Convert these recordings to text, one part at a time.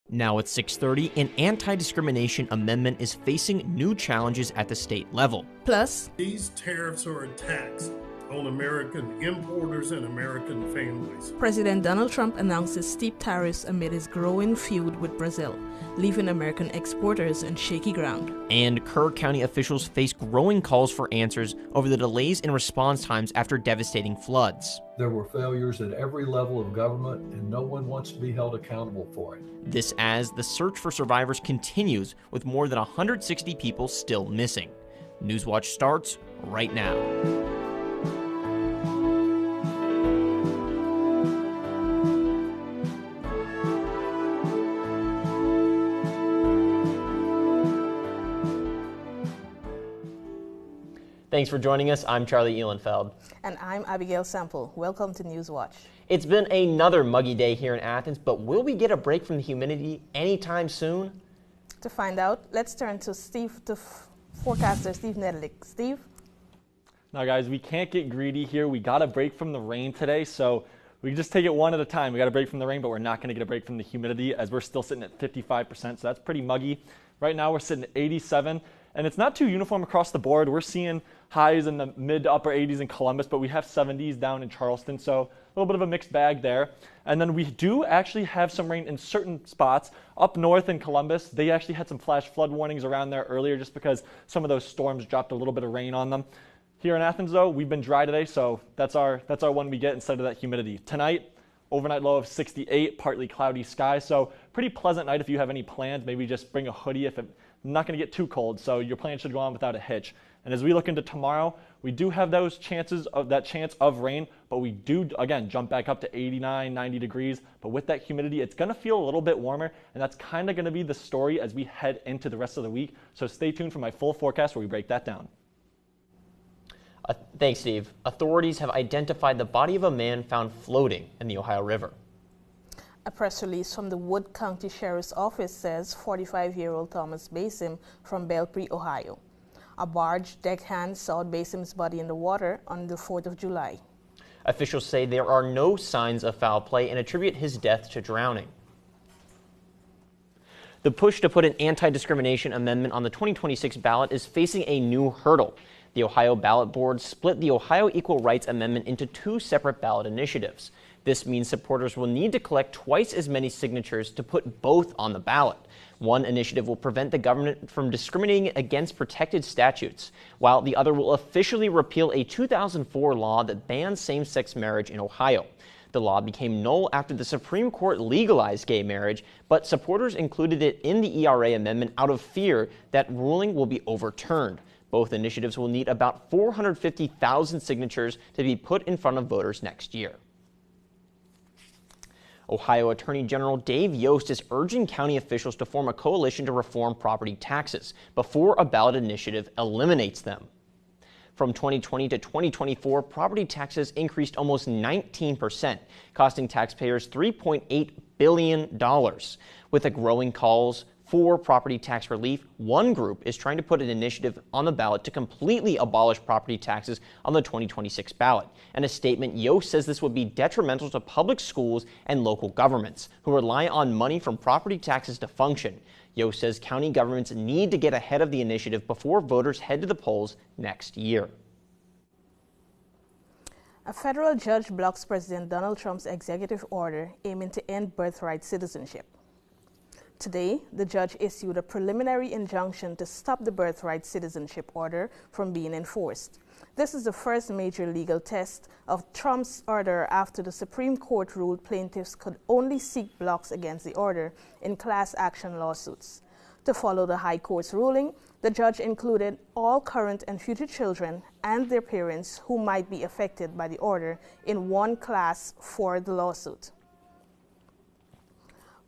Now at 6:30, an anti-discrimination amendment is facing new challenges at the state level. Plus, these tariffs are a tax on American importers and American families. President Donald Trump announces steep tariffs amid his growing feud with Brazil, leaving American exporters on shaky ground. And Kerr County officials face growing calls for answers over the delays in response times after devastating floods. There were failures at every level of government, and no one wants to be held accountable for it. This as the search for survivors continues, with more than 160 people still missing. Newswatch starts right now. Thanks for joining us. I'm Charlie Ehlenfeld. And I'm Abigail Sample. Welcome to Newswatch. It's been another muggy day here in Athens, but will we get a break from the humidity anytime soon? To find out, let's turn to forecaster Steve Nedelik. Steve? Now guys, we can't get greedy here. We got a break from the rain today, so we can just take it one at a time. We got a break from the rain, but we're not going to get a break from the humidity as we're still sitting at 55%, so that's pretty muggy. Right now we're sitting at 87. And it's not too uniform across the board. We're seeing highs in the mid to upper 80s in Columbus, but we have 70s down in Charleston, so a little bit of a mixed bag there. And then we do actually have some rain in certain spots. Up north in Columbus, they actually had some flash flood warnings around there earlier just because some of those storms dropped a little bit of rain on them. Here in Athens, though, we've been dry today, so that's our one we get instead of that humidity. Tonight, overnight low of 68, partly cloudy sky, so pretty pleasant night if you have any plans. Maybe just bring a hoodie if it's not going to get too cold, so your plan should go on without a hitch. And as we look into tomorrow, we do have those chances of that chance of rain, but we do, again, jump back up to 89, 90 degrees. But with that humidity, it's going to feel a little bit warmer, and that's kind of going to be the story as we head into the rest of the week. So stay tuned for my full forecast where we break that down. Thanks, Steve. Authorities have identified the body of a man found floating in the Ohio River. A press release from the Wood County Sheriff's Office says 45-year-old Thomas Basim from Belpre, Ohio. A barge deckhand saw Basim's body in the water on the 4th of July. Officials say there are no signs of foul play and attribute his death to drowning. The push to put an anti-discrimination amendment on the 2026 ballot is facing a new hurdle. The Ohio Ballot Board split the Ohio Equal Rights Amendment into two separate ballot initiatives. This means supporters will need to collect twice as many signatures to put both on the ballot. One initiative will prevent the government from discriminating against protected statutes, while the other will officially repeal a 2004 law that bans same-sex marriage in Ohio. The law became null after the Supreme Court legalized gay marriage, but supporters included it in the ERA amendment out of fear that ruling will be overturned. Both initiatives will need about 450,000 signatures to be put in front of voters next year. Ohio Attorney General Dave Yost is urging county officials to form a coalition to reform property taxes before a ballot initiative eliminates them. From 2020 to 2024, property taxes increased almost 19%, costing taxpayers $3.8 billion. With the growing calls for property tax relief, one group is trying to put an initiative on the ballot to completely abolish property taxes on the 2026 ballot. In a statement, Yost says this would be detrimental to public schools and local governments, who rely on money from property taxes to function. Yost says county governments need to get ahead of the initiative before voters head to the polls next year. A federal judge blocks President Donald Trump's executive order aiming to end birthright citizenship. Today, the judge issued a preliminary injunction to stop the birthright citizenship order from being enforced. This is the first major legal test of Trump's order after the Supreme Court ruled plaintiffs could only seek blocks against the order in class action lawsuits. To follow the High Court's ruling, the judge included all current and future children and their parents who might be affected by the order in one class for the lawsuit.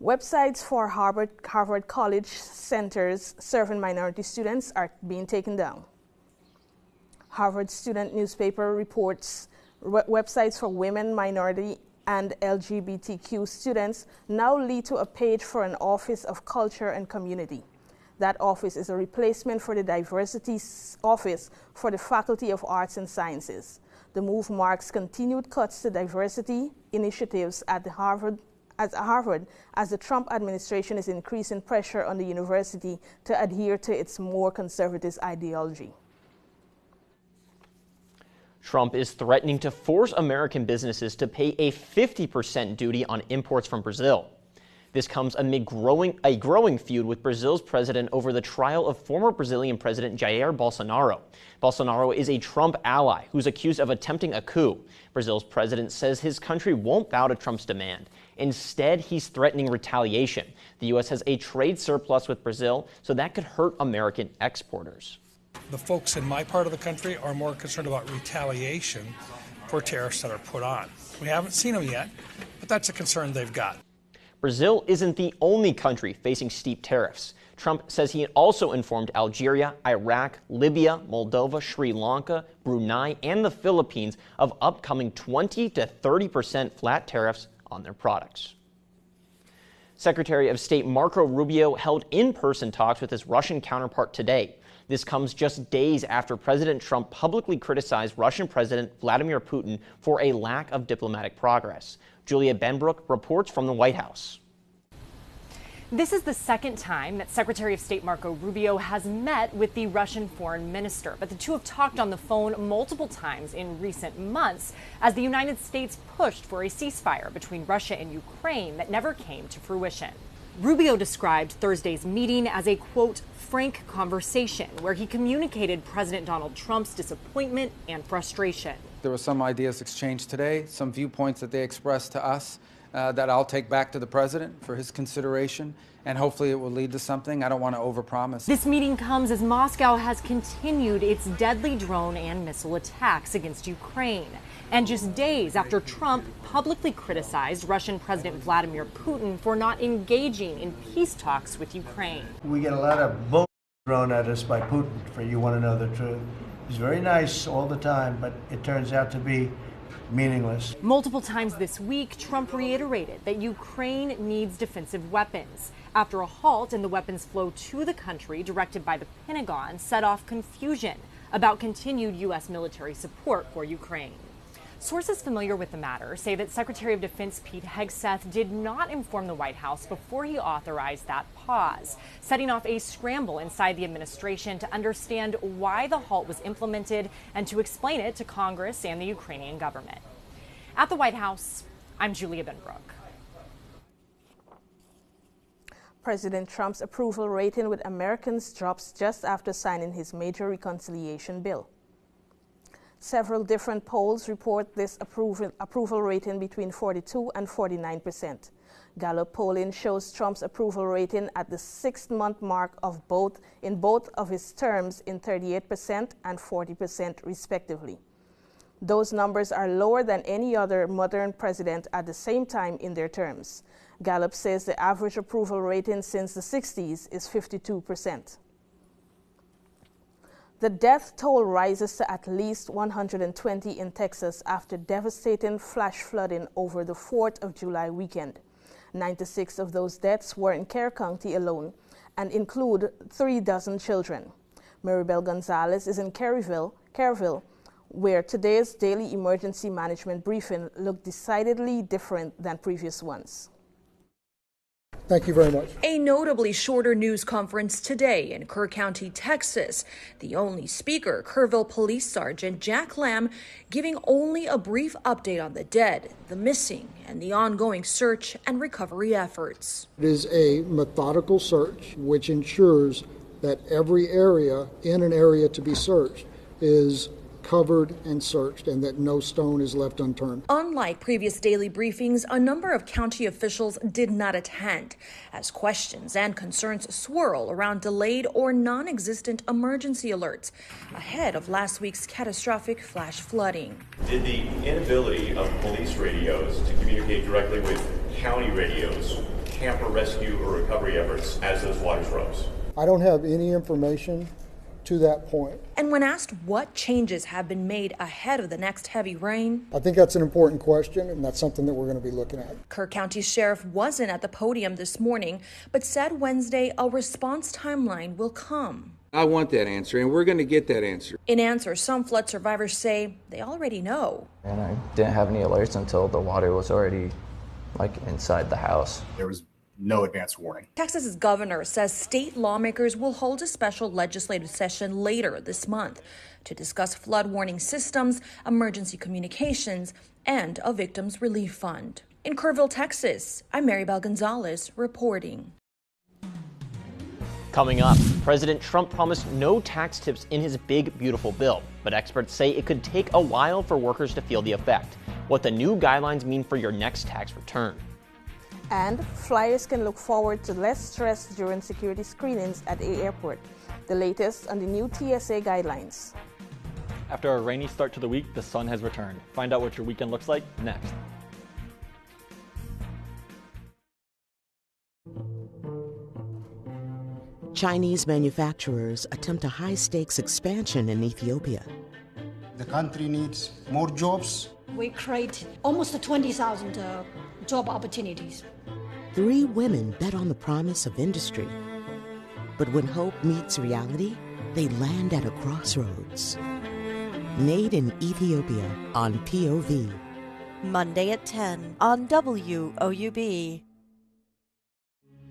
Websites for Harvard College centers serving minority students are being taken down. Harvard student newspaper reports websites for women, minority, and LGBTQ students now lead to a page for an Office of Culture and Community. That office is a replacement for the Diversity Office for the Faculty of Arts and Sciences. The move marks continued cuts to diversity initiatives at the Harvard as the Trump administration is increasing pressure on the university to adhere to its more conservative ideology. Trump is threatening to force American businesses to pay a 50% duty on imports from Brazil. This comes amid a growing feud with Brazil's president over the trial of former Brazilian President Jair Bolsonaro. Bolsonaro is a Trump ally who's accused of attempting a coup. Brazil's president says his country won't bow to Trump's demand. Instead, he's threatening retaliation. The U.S. has a trade surplus with Brazil, so that could hurt American exporters. The folks in my part of the country are more concerned about retaliation for tariffs that are put on. We haven't seen them yet, but that's a concern they've got. Brazil isn't the only country facing steep tariffs. Trump says he also informed Algeria, Iraq, Libya, Moldova, Sri Lanka, Brunei, and the Philippines of upcoming 20 to 30% flat tariffs on their products. Secretary of State Marco Rubio held in-person talks with his Russian counterpart today. This comes just days after President Trump publicly criticized Russian President Vladimir Putin for a lack of diplomatic progress. Julia Benbrook reports from the White House. This is the second time that Secretary of State Marco Rubio has met with the Russian foreign minister, but the two have talked on the phone multiple times in recent months as the United States pushed for a ceasefire between Russia and Ukraine that never came to fruition. Rubio described Thursday's meeting as a, quote, frank conversation where he communicated President Donald Trump's disappointment and frustration. There were some ideas exchanged today, some viewpoints that they expressed to us that I'll take back to the president for his consideration, and hopefully it will lead to something. I don't want to overpromise. This meeting comes as Moscow has continued its deadly drone and missile attacks against Ukraine, and just days after Trump publicly criticized Russian President Vladimir Putin for not engaging in peace talks with Ukraine. We get a lot of bull thrown at us by Putin, for you want to know the truth. He's very nice all the time, but it turns out to be meaningless. Multiple times this week, Trump reiterated that Ukraine needs defensive weapons after a halt in the weapons flow to the country directed by the Pentagon set off confusion about continued U.S. military support for Ukraine. Sources familiar with the matter say that Secretary of Defense Pete Hegseth did not inform the White House before he authorized that pause, setting off a scramble inside the administration to understand why the halt was implemented and to explain it to Congress and the Ukrainian government. At the White House, I'm Julia Benbrook. President Trump's approval rating with Americans drops just after signing his major reconciliation bill. Several different polls report this approval rating between 42 and 49%. Gallup polling shows Trump's approval rating at the 6-month mark in both of his terms in 38% and 40% respectively. Those numbers are lower than any other modern president at the same time in their terms. Gallup says the average approval rating since the 60s is 52%. The death toll rises to at least 120 in Texas after devastating flash flooding over the 4th of July weekend. 96 of those deaths were in Kerr County alone and include 36 children. Maribel Gonzalez is in Kerrville, where today's daily emergency management briefing looked decidedly different than previous ones. Thank you very much. A notably shorter news conference today in Kerr County, Texas. The only speaker, Kerrville Police Sergeant Jack Lamb, giving only a brief update on the dead, the missing, and the ongoing search and recovery efforts. It is a methodical search which ensures that every area in an area to be searched is covered and searched and that no stone is left unturned. Unlike previous daily briefings, a number of county officials did not attend as questions and concerns swirl around delayed or non-existent emergency alerts ahead of last week's catastrophic flash flooding. Did the inability of police radios to communicate directly with county radios hamper rescue or recovery efforts as those waters rose? I don't have any information to that point. And when asked what changes have been made ahead of the next heavy rain, I think that's an important question, and that's something that we're going to be looking at. Kerr County Sheriff wasn't at the podium this morning, but said Wednesday a response timeline will come. I want that answer, and we're going to get that answer. In answer, some flood survivors say they already know. And I didn't have any alerts until the water was already like inside the house. There was no advance warning. Texas's governor says state lawmakers will hold a special legislative session later this month to discuss flood warning systems, emergency communications, and a victims relief fund. In Kerrville, Texas, I'm Maribel Gonzalez reporting. Coming up, President Trump promised no tax tips in his big, beautiful bill, but experts say it could take a while for workers to feel the effect. What the new guidelines mean for your next tax return. And flyers can look forward to less stress during security screenings at a airport. The latest on the new TSA guidelines. After a rainy start to the week, the sun has returned. Find out what your weekend looks like next. Chinese manufacturers attempt a high-stakes expansion in Ethiopia. The country needs more jobs. We create almost 20,000 job opportunities. 3 women bet on the promise of industry. But when hope meets reality, they land at a crossroads. Made in Ethiopia on POV. Monday at 10 on WOUB.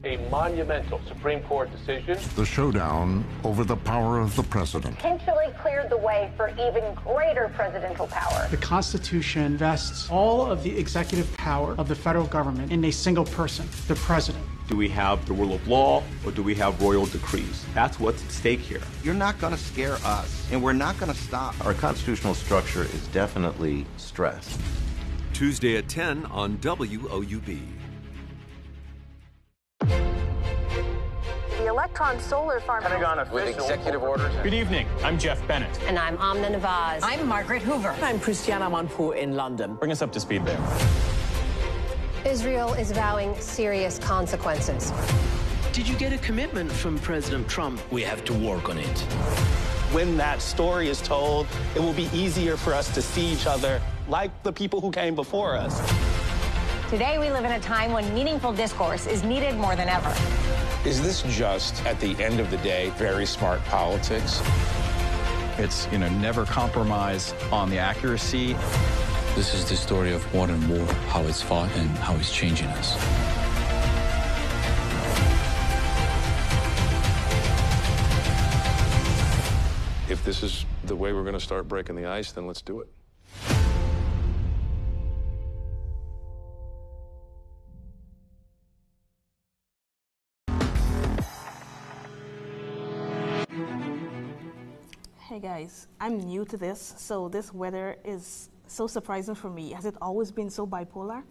A monumental Supreme Court decision. The showdown over the power of the president. Potentially cleared the way for even greater presidential power. The Constitution vests all of the executive power of the federal government in a single person, the president. Do we have the rule of law or do we have royal decrees? That's what's at stake here. You're not going to scare us, and we're not going to stop. Our constitutional structure is definitely stressed. Tuesday at 10 on WOUB. The Electron Solar Farm. Pentagon official. With executive orders. Good evening. I'm Jeff Bennett. And I'm Amna Nawaz. I'm Margaret Hoover. I'm Christiana Manpour in London. Bring us up to speed there. Israel is vowing serious consequences. Did you get a commitment from President Trump? We have to work on it. When that story is told, it will be easier for us to see each other like the people who came before us. Today, we live in a time when meaningful discourse is needed more than ever. Is this just, at the end of the day, very smart politics? It's, never compromise on the accuracy. This is the story of modern war, how it's fought and how it's changing us. If this is the way we're going to start breaking the ice, then let's do it. Hey guys, I'm new to this, so this weather is so surprising for me. Has it always been so bipolar?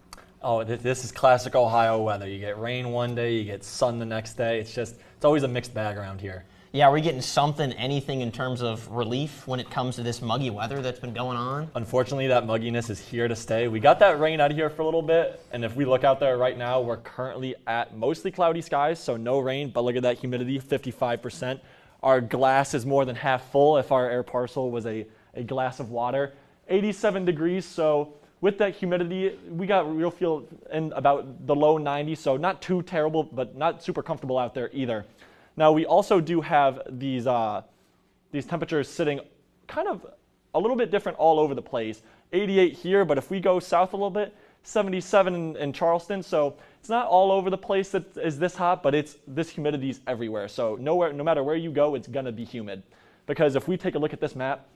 Oh, this is classic Ohio weather. You get rain one day, you get sun the next day. It's always a mixed bag around here. Yeah, we're getting something, anything in terms of relief when it comes to this muggy weather that's been going on. Unfortunately, that mugginess is here to stay. We got that rain out of here for a little bit, and if we look out there right now, we're currently at mostly cloudy skies, so no rain, but look at that humidity, 55%. Our glass is more than half full if our air parcel was a glass of water. 87 degrees, so with that humidity, we got real feel in about the low 90s, so not too terrible, but not super comfortable out there either. Now, we also do have these temperatures sitting kind of a little bit different all over the place. 88 here, but if we go south a little bit, 77 in Charleston, so it's not all over the place that is this hot, but this humidity is everywhere. So no matter where you go, it's gonna be humid. Because if we take a look at this map,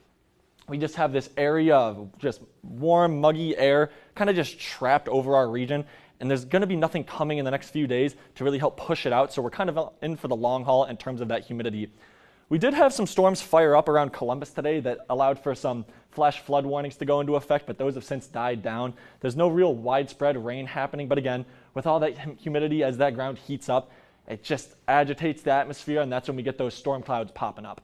we just have this area of just warm, muggy air kind of just trapped over our region. And there's going to be nothing coming in the next few days to really help push it out. So we're kind of in for the long haul in terms of that humidity. We did have some storms fire up around Columbus today that allowed for some flash flood warnings to go into effect, but those have since died down. There's no real widespread rain happening, but again, with all that humidity as that ground heats up, it just agitates the atmosphere, and that's when we get those storm clouds popping up.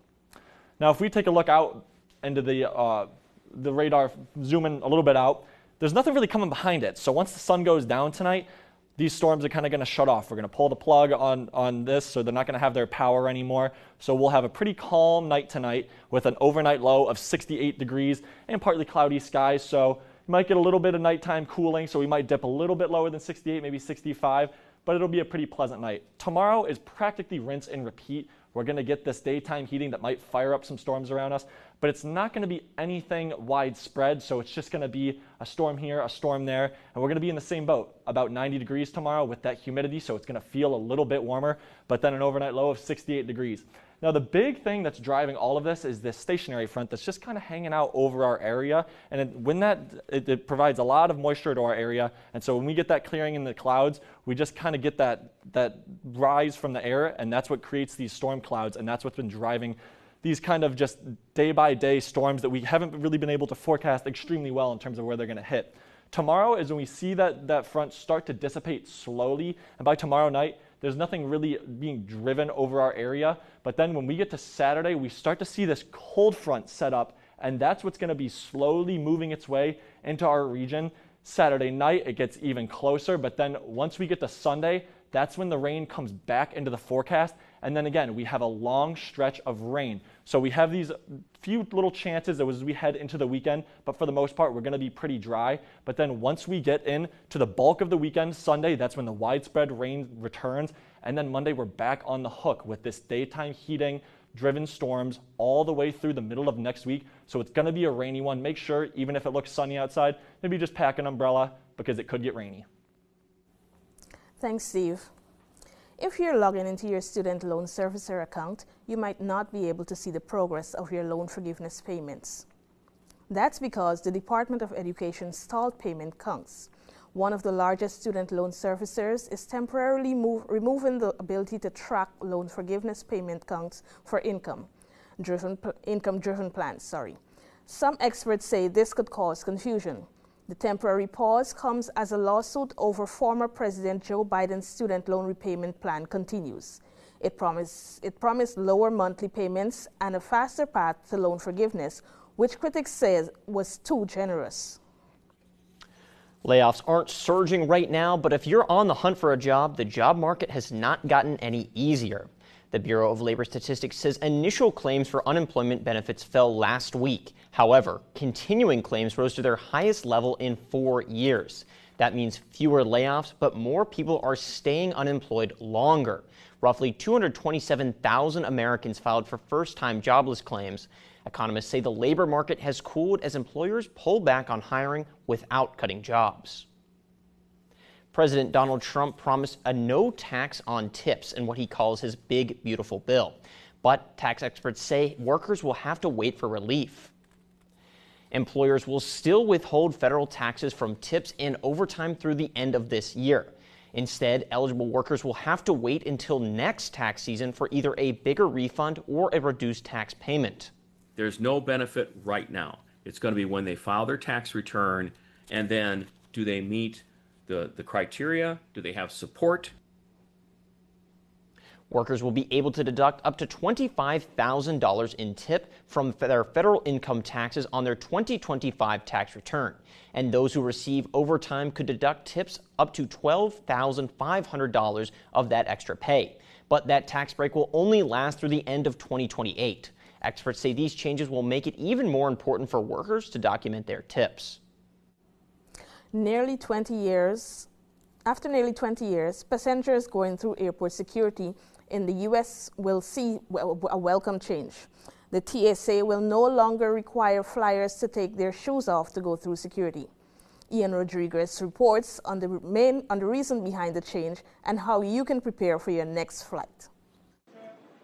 Now, if we take a look out into the radar, zoom in a little bit out, there's nothing really coming behind it. So once the sun goes down tonight, these storms are kind of going to shut off. We're going to pull the plug on this, so they're not going to have their power anymore. So we'll have a pretty calm night tonight with an overnight low of 68 degrees and partly cloudy skies. So you might get a little bit of nighttime cooling, so we might dip a little bit lower than 68, maybe 65, but it'll be a pretty pleasant night. Tomorrow is practically rinse and repeat. We're going to get this daytime heating that might fire up some storms around us, but it's not going to be anything widespread, so it's just going to be a storm here, a storm there, and we're going to be in the same boat, about 90 degrees tomorrow with that humidity, so it's going to feel a little bit warmer, but then an overnight low of 68 degrees. Now, the big thing that's driving all of this is this stationary front that's just kind of hanging out over our area, and it provides a lot of moisture to our area, and so when we get that clearing in the clouds, we just kind of get that rise from the air, and that's what creates these storm clouds, and that's what's been driving these kind of just day-by-day storms that we haven't really been able to forecast extremely well in terms of where they're going to hit. Tomorrow is when we see that front start to dissipate slowly, and by tomorrow night, there's nothing really being driven over our area. But then when we get to Saturday, we start to see this cold front set up, and that's what's going to be slowly moving its way into our region. Saturday night, it gets even closer, but then once we get to Sunday, that's when the rain comes back into the forecast. And then again, we have a long stretch of rain. So we have these few little chances as we head into the weekend, but for the most part, we're going to be pretty dry. But then once we get in to the bulk of the weekend, Sunday, that's when the widespread rain returns. And then Monday, we're back on the hook with this daytime heating driven storms all the way through the middle of next week. So it's going to be a rainy one. Make sure, even if it looks sunny outside, maybe just pack an umbrella because it could get rainy. Thanks, Steve. If you're logging into your student loan servicer account, you might not be able to see the progress of your loan forgiveness payments. That's because the Department of Education stalled payment counts. One of the largest student loan servicers is temporarily removing the ability to track loan forgiveness payment counts for income-driven plans. Some experts say this could cause confusion. The temporary pause comes as a lawsuit over former President Joe Biden's student loan repayment plan continues. It promised lower monthly payments and a faster path to loan forgiveness, which critics say was too generous. Layoffs aren't surging right now, but if you're on the hunt for a job, the job market has not gotten any easier. The Bureau of Labor Statistics says initial claims for unemployment benefits fell last week. However, continuing claims rose to their highest level in 4 years. That means fewer layoffs, but more people are staying unemployed longer. Roughly 227,000 Americans filed for first-time jobless claims. Economists say the labor market has cooled as employers pull back on hiring without cutting jobs. President Donald Trump promised a no tax on tips in what he calls his big, beautiful bill. But tax experts say workers will have to wait for relief. Employers will still withhold federal taxes from tips and overtime through the end of this year. Instead, eligible workers will have to wait until next tax season for either a bigger refund or a reduced tax payment. There's no benefit right now. It's going to be when they file their tax return, and then do they meet the criteria? Do they have support? Workers will be able to deduct up to $25,000 in tip from their federal income taxes on their 2025 tax return. And those who receive overtime could deduct tips up to $12,500 of that extra pay. But that tax break will only last through the end of 2028. Experts say these changes will make it even more important for workers to document their tips. After nearly 20 years, passengers going through airport security in the U.S. will see a welcome change. The TSA will no longer require flyers to take their shoes off to go through security. Ian Rodriguez reports on the reason behind the change and how you can prepare for your next flight.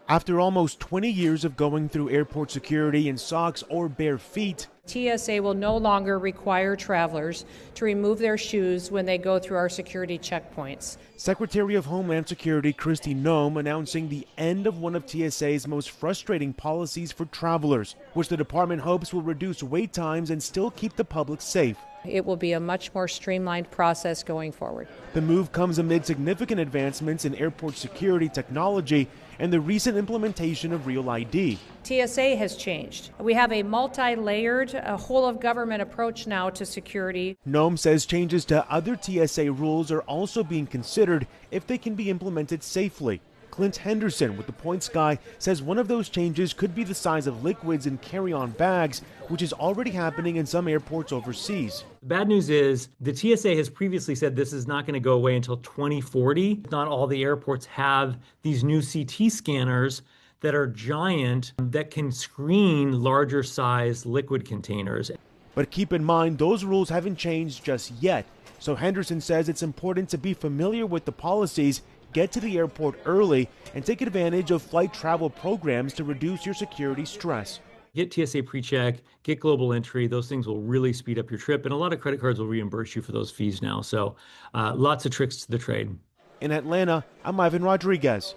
After almost 20 years of going through airport security in socks or bare feet, TSA will no longer require travelers to remove their shoes when they go through our security checkpoints. Secretary of Homeland Security Kristi Noem announcing the end of one of TSA's most frustrating policies for travelers, which the department hopes will reduce wait times and still keep the public safe. It will be a much more streamlined process going forward. The move comes amid significant advancements in airport security technology and the recent implementation of Real ID. TSA has changed. We have a multi-layered, whole-of-government approach now to security. Noem says changes to other TSA rules are also being considered if they can be implemented safely. Clint Henderson with the Points Guy says one of those changes could be the size of liquids in carry-on bags, which is already happening in some airports overseas. The bad news is the TSA has previously said this is not going to go away until 2040. Not all the airports have these new CT scanners that are giant that can screen larger size liquid containers. But keep in mind, those rules haven't changed just yet. So Henderson says it's important to be familiar with the policies, get to the airport early, and take advantage of flight travel programs to reduce your security stress. Get TSA PreCheck, get global entry. Those things will really speed up your trip, and a lot of credit cards will reimburse you for those fees now. So lots of tricks to the trade. In Atlanta, I'm Ivan Rodriguez.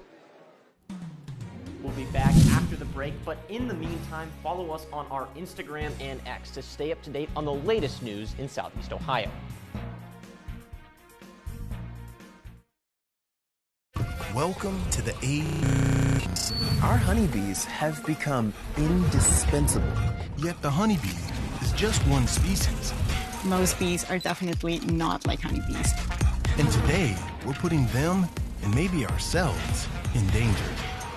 We'll be back after the break, but in the meantime, follow us on our Instagram and X to stay up to date on the latest news in Southeast Ohio. Welcome to the age. Our honeybees have become indispensable. Yet the honeybee is just one species. Most bees are definitely not like honeybees. And today, we're putting them, and maybe ourselves, in danger.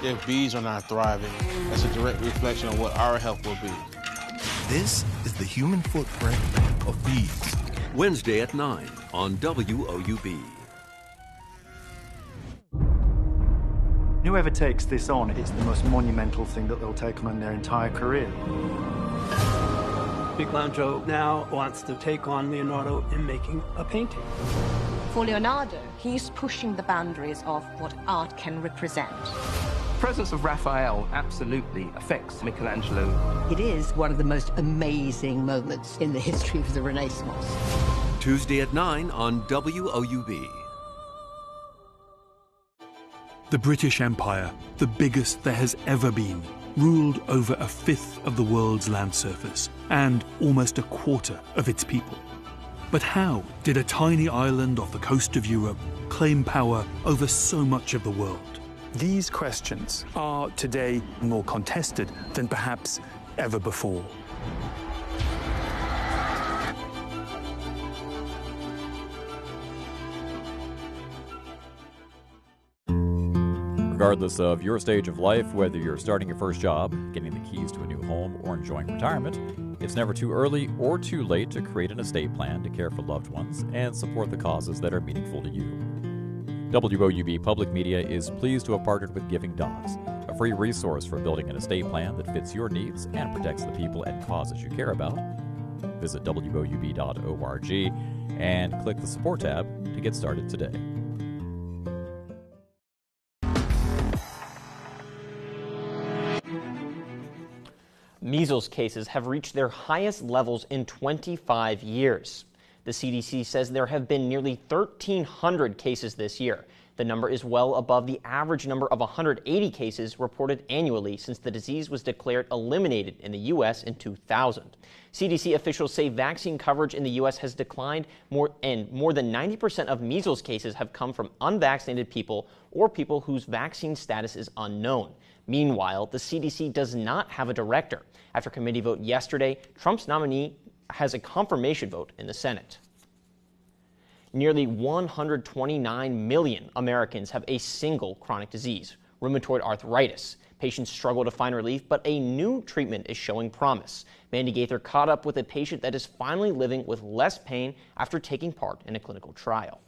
If bees are not thriving, that's a direct reflection of what our health will be. This is the human footprint of bees. Wednesday at 9 on WOUB. Whoever takes this on, it's the most monumental thing that they'll take on in their entire career. Michelangelo now wants to take on Leonardo in making a painting. For Leonardo, he's pushing the boundaries of what art can represent. The presence of Raphael absolutely affects Michelangelo. It is one of the most amazing moments in the history of the Renaissance. Tuesday at 9 on WOUB. The British Empire, the biggest there has ever been, ruled over a fifth of the world's land surface and almost a quarter of its people. But how did a tiny island off the coast of Europe claim power over so much of the world? These questions are today more contested than perhaps ever before. Regardless of your stage of life, whether you're starting your first job, getting the keys to a new home, or enjoying retirement, it's never too early or too late to create an estate plan to care for loved ones and support the causes that are meaningful to you. WOUB Public Media is pleased to have partnered with Giving Dogs, a free resource for building an estate plan that fits your needs and protects the people and causes you care about. Visit WOUB.org and click the Support tab to get started today. Measles cases have reached their highest levels in 25 years. The CDC says there have been nearly 1,300 cases this year. The number is well above the average number of 180 cases reported annually since the disease was declared eliminated in the U.S. in 2000. CDC officials say vaccine coverage in the U.S. has declined and more than 90% of measles cases have come from unvaccinated people or people whose vaccine status is unknown. Meanwhile, the CDC does not have a director. After committee vote yesterday, Trump's nominee has a confirmation vote in the Senate. Nearly 129 million Americans have a single chronic disease, rheumatoid arthritis. Patients struggle to find relief, but a new treatment is showing promise. Mandy Gaither caught up with a patient that is finally living with less pain after taking part in a clinical trial.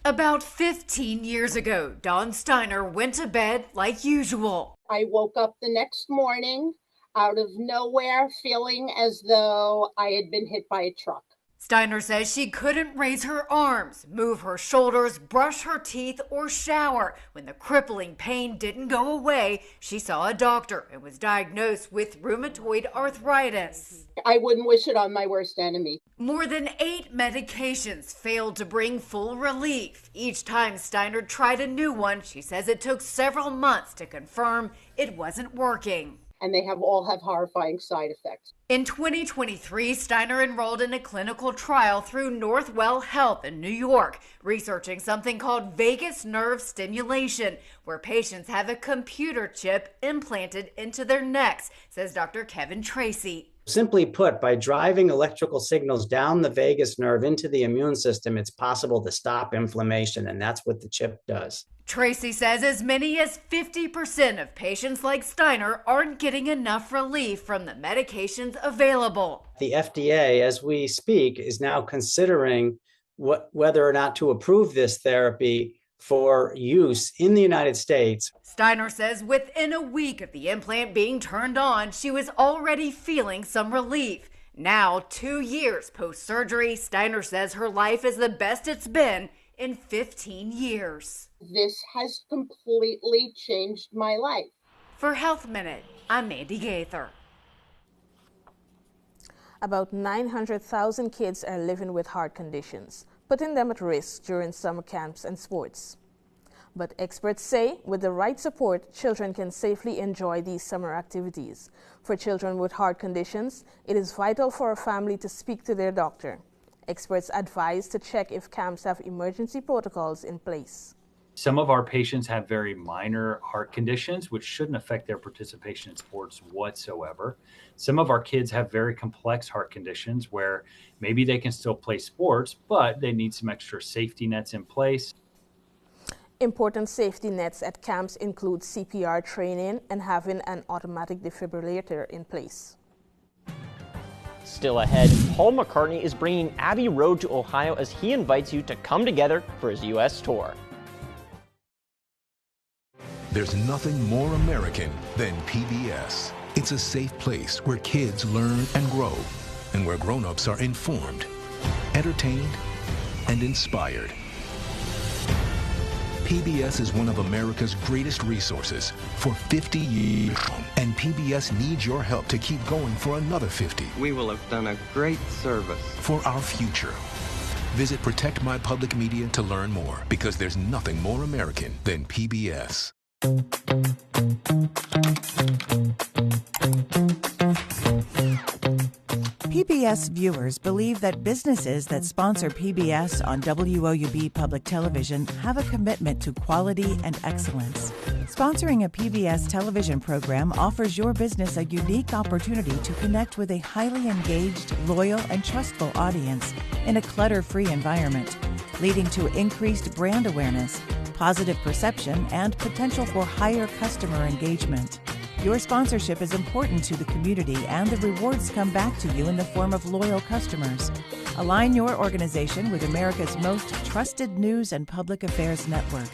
About 15 years ago, Dawn Steiner went to bed like usual. I woke up the next morning out of nowhere feeling as though I had been hit by a truck. Steiner says she couldn't raise her arms, move her shoulders, brush her teeth, or shower. When the crippling pain didn't go away, she saw a doctor and was diagnosed with rheumatoid arthritis. I wouldn't wish it on my worst enemy. More than 8 medications failed to bring full relief. Each time Steiner tried a new one, she says it took several months to confirm it wasn't working. And they all have horrifying side effects. In 2023, Steiner enrolled in a clinical trial through Northwell Health in New York, researching something called vagus nerve stimulation, where patients have a computer chip implanted into their necks, says Dr. Kevin Tracy. Simply put, by driving electrical signals down the vagus nerve into the immune system, it's possible to stop inflammation, and that's what the chip does. Tracy says as many as 50% of patients like Steiner aren't getting enough relief from the medications available. The FDA, as we speak, is now considering whether or not to approve this therapy for use in the United States. Steiner says within a week of the implant being turned on, she was already feeling some relief. Now, 2 years post-surgery, Steiner says her life is the best it's been in 15 years. This has completely changed my life. For Health Minute, I'm Mandy Gaither. About 900,000 kids are living with heart conditions, putting them at risk during summer camps and sports. But experts say with the right support, children can safely enjoy these summer activities. For children with heart conditions, it is vital for a family to speak to their doctor. Experts advise to check if camps have emergency protocols in place. Some of our patients have very minor heart conditions, which shouldn't affect their participation in sports whatsoever. Some of our kids have very complex heart conditions where maybe they can still play sports, but they need some extra safety nets in place. Important safety nets at camps include CPR training and having an automatic defibrillator in place. Still ahead, Paul McCartney is bringing Abbey Road to Ohio as he invites you to come together for his U.S. tour. There's nothing more American than PBS. It's a safe place where kids learn and grow, and where grown-ups are informed, entertained, and inspired. PBS is one of America's greatest resources for 50 years, and PBS needs your help to keep going for another 50. We will have done a great service. For our future. Visit Protect My Public Media to learn more, because there's nothing more American than PBS. PBS viewers believe that businesses that sponsor PBS on WOUB Public Television have a commitment to quality and excellence. Sponsoring a PBS television program offers your business a unique opportunity to connect with a highly engaged, loyal, and trustful audience in a clutter-free environment, leading to increased brand awareness, positive perception, and potential for higher customer engagement. Your sponsorship is important to the community, and the rewards come back to you in the form of loyal customers. Align your organization with America's most trusted news and public affairs network.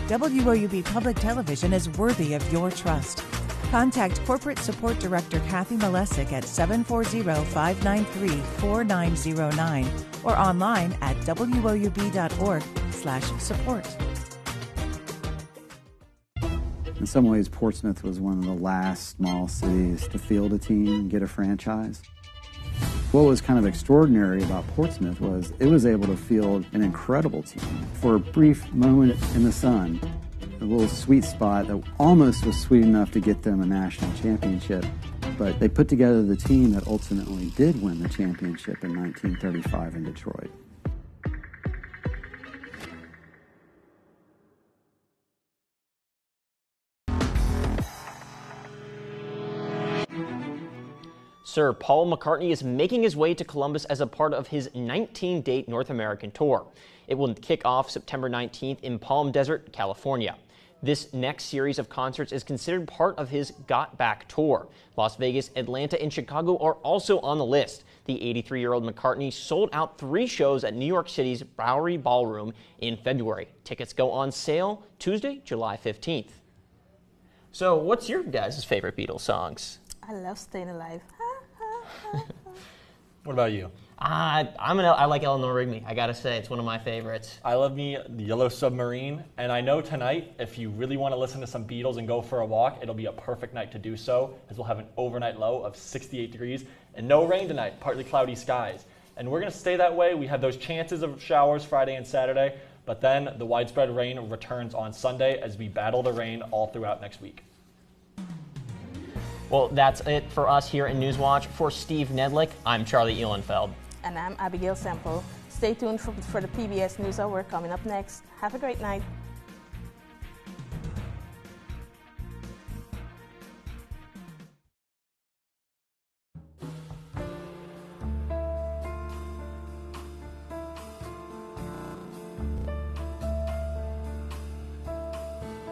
WOUB Public Television is worthy of your trust. Contact Corporate Support Director Kathy Malesic at 740-593-4909 or online at woub.org/support. In some ways, Portsmouth was one of the last small cities to field a team and get a franchise. What was kind of extraordinary about Portsmouth was it was able to field an incredible team. For a brief moment in the sun, a little sweet spot that almost was sweet enough to get them a national championship, but they put together the team that ultimately did win the championship in 1935 in Detroit. Sir Paul McCartney is making his way to Columbus as a part of his 19-date North American tour. It will kick off September 19th in Palm Desert, California. This next series of concerts is considered part of his Got Back tour. Las Vegas, Atlanta, and Chicago are also on the list. The 83-year-old McCartney sold out 3 shows at New York City's Bowery Ballroom in February. Tickets go on sale Tuesday, July 15th. So what's your guys' favorite Beatles songs? I love Staying Alive. What about you? I like Eleanor Rigby. I gotta say, it's one of my favorites. I love me the Yellow Submarine, and I know tonight, if you really want to listen to some Beatles and go for a walk, it'll be a perfect night to do so, as we'll have an overnight low of 68 degrees and no rain tonight, partly cloudy skies. And we're gonna stay that way. We have those chances of showers Friday and Saturday, but then the widespread rain returns on Sunday as we battle the rain all throughout next week. Well, that's it for us here in Newswatch. For Steve Nedlick, I'm Charlie Ehlenfeld. And I'm Abigail Semple. Stay tuned for the PBS NewsHour coming up next. Have a great night.